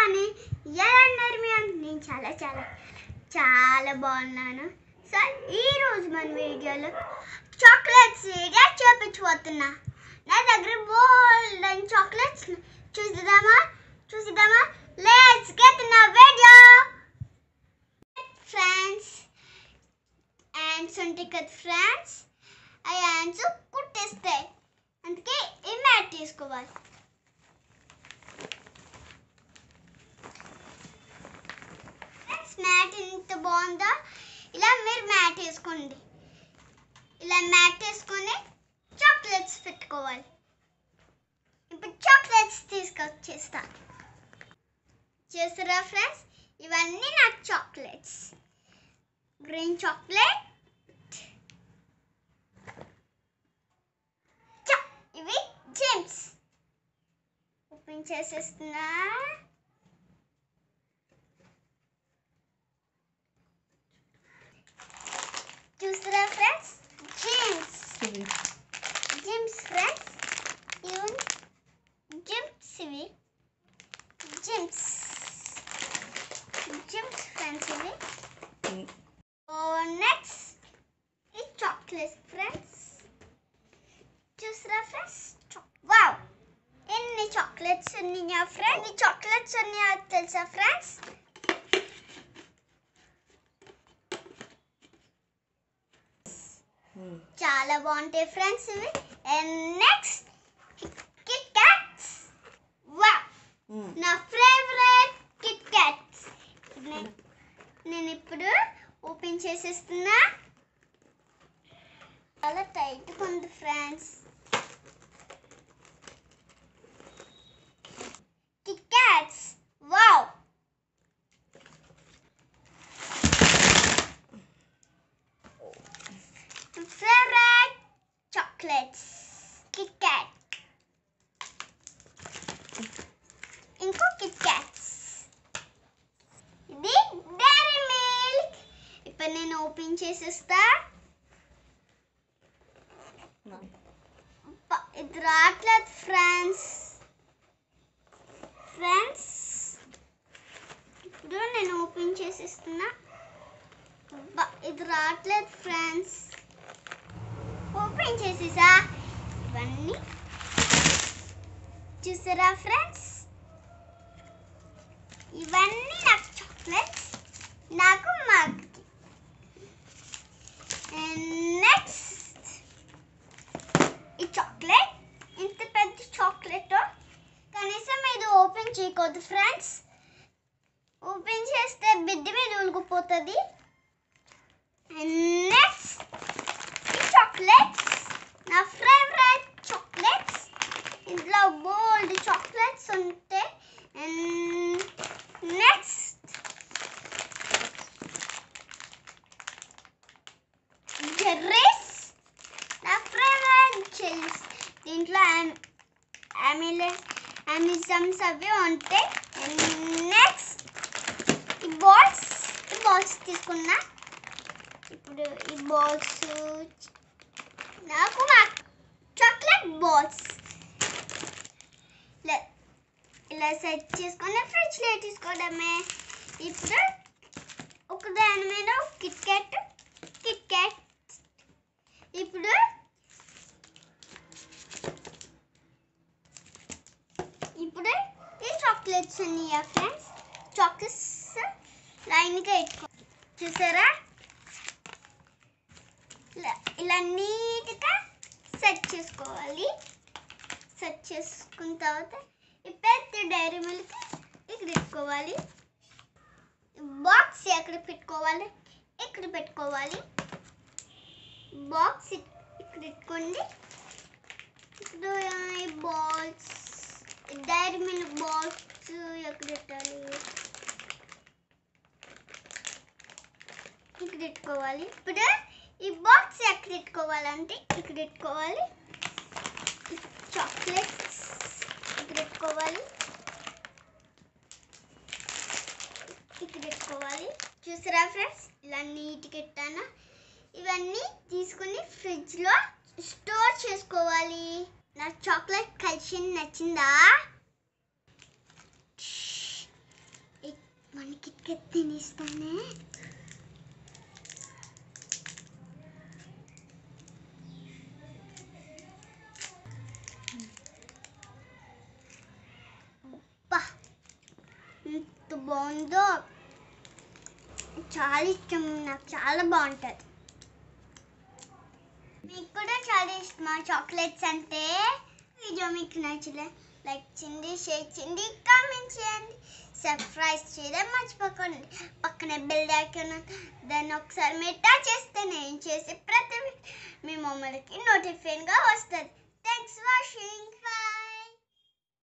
అని ఎలా అన్నారు మీరు? నేను చాలా చాలా చాలా బాగున్నాను. సో ఈరోజు మన వీడియోలో చాక్లెట్స్ వీడియో చూపించబోతున్నా. నా దగ్గర బోల్డ్ అండ్ చాక్లెట్స్ చూసిద్దామా let's get in the video. Friends యాండ్స్ ఉంటాయి కదా ఫ్రెండ్స్, ఆ యాండ్స్ కుట్టేస్తాయి, అందుకే ఈ మ్యాట్ తీసుకోవాలి. మ్యాట్ ఎంత బాగుందో, ఇలా మీరు మ్యాట్ వేసుకోండి. ఇలా మ్యాట్ వేసుకొని చాక్లెట్స్ పెట్టుకోవాలి. ఇప్పుడు చాక్లెట్స్ తీసుకొచ్చేస్తా. చేస్తారా ఫ్రెండ్స్? ఇవన్నీ నా చాక్లెట్స్. గ్రీన్ చాక్లెట్, ఇవి జెమ్స్. ఓపెన్ చేసేస్తున్నా. చూస్తారా ఫ్రెండ్స్? జెమ్స్ ఫ్రెండ్స్, ఇవి జెమ్స్, ఇవి జెమ్స్ ఫ్రెండ్స్, ఇవి. నెక్స్ట్ ఈ చాక్లెట్స్ ఫ్రెండ్స్. చూస్తారా ఫ్రెండ్స్? వావ్, ఎన్ని చాక్లెట్స్ ఉన్నాయా ఫ్రెండ్స్? ఎన్ని చాక్లెట్స్ ఉన్నాయా తెలుసా ఫ్రెండ్స్? చాలా బాగుంటాయి ఫ్రెండ్స్ ఇవి. And next kit cats. Wow, నా ఫేవరెట్ కిట్ క్యాట్స్. నేను ఇప్పుడు ఓపెన్ చేసేస్తున్నా. చాలా టైట్గా ఉంది friends. Kit cats, wow. Favorite chocolates, Kit Kat. ఇంకో కిట్ క్యాట్స్. ఇది డైరీ మిల్క్. ఇప్పుడు నేను ఓపెన్ చేసేస్తా. ఇది రావట్లేదు ఫ్రెండ్స్. ఇప్పుడు నేను ఓపెన్ చేసేస్తున్నా. ఇది రావట్లేదు ఫ్రెండ్స్. ఓపెన్ చేసేసా. ఇవన్నీ చూసారా ఫ్రెండ్స్? ఇవన్నీ నాకు చాక్లెట్స్, నాకు మగ్కి. నెక్స్ట్ ఈ చాక్లెట్, ఇంత పెద్ద చాక్లెట్ కనీసం ఇది ఓపెన్ చేయకూడదు ఫ్రెండ్స్. ఓపెన్ చేస్తే బిడ్డ మీద ఉలిగిపోతుంది. నెక్స్ట్ చాక్లెట్స్, నా ఫేవరెట్ చాక్లెట్స్. ఇందులో బోల్డ్ చాక్లెట్స్ ఉంటాయి. నెక్స్ట్ జెర్రీస్, నా ఫేవరెట్ జెర్రీస్. దీంట్లో అమిజమ్స్ అవి ఉంటాయి. నెక్స్ట్ ఈ బాల్స్ తీసుకున్నా. ఇప్పుడు ఈ బాల్స్ నాకు చాక్లెట్ బాల్స్ ఇలా సెట్ చేసుకొని ఫ్రిడ్జ్లో తీసుకోవడమే. ఇప్పుడు ఒక దాని మీద కిట్ క్యాట్. ఇప్పుడు ఈ చాక్లెట్స్ ఉన్నాయా ఫ్రెండ్స్? చాక్లెట్స్ లైన్గా పెట్టుకో. చూసారా? ఇలా నీట్గా సెట్ చేసుకోవాలి. సెట్ చేసుకున్న తర్వాత ఈ పెద్ద డైరీ మిల్క్ ఇక్కడ పెట్టుకోవాలి. బాక్స్ ఎక్కడ పెట్టుకోవాలి? ఇక్కడ పెట్టుకోవాలి. బాక్స్ ఇక్కడ పెట్టుకోండి. ఇప్పుడు ఈ బాల్స్, డైరీ మిల్క్ బాల్స్ ఎక్కడ పెట్టాలి? ఇక్కడ పెట్టుకోవాలి. ఇప్పుడు ఈ బాక్స్ ఎక్కడ పెట్టుకోవాలంటే ఇక్కడ పెట్టుకోవాలి. చాక్లెట్స్ ఇక్కడ పెట్టుకోవాలి. చూసారా ఫ్రెండ్స్? ఇలా నీట్గా పెట్టాను. ఇవన్నీ తీసుకుని ఫ్రిడ్జ్లో స్టోర్ చేసుకోవాలి. నా చాక్లెట్ కలెక్షన్ నచ్చిందా? వన్ కిట్ కిట్ తినేస్తానే. ఎంత బాగుందో, చాలా ఇష్టం నాకు, చాలా బాగుంటుంది. మీకు కూడా చాలా ఇష్టమా చాక్లెట్స్ అంటే? వీడియో మీకు నచ్చలే లైక్ చేయండి, షేర్ చేయండి, కామెంట్ చేయండి, సబ్స్క్రైబ్ చేయడం మర్చిపోకండి. పక్కనే బెల్ ఐకాన్ దాన్ని ఒకసారి మీరు టచ్ చేస్తే నేను చేసే ప్రతి మీ మొబైల్కి నోటిఫికేషన్గా వస్తుంది. Thanks for watching. బై.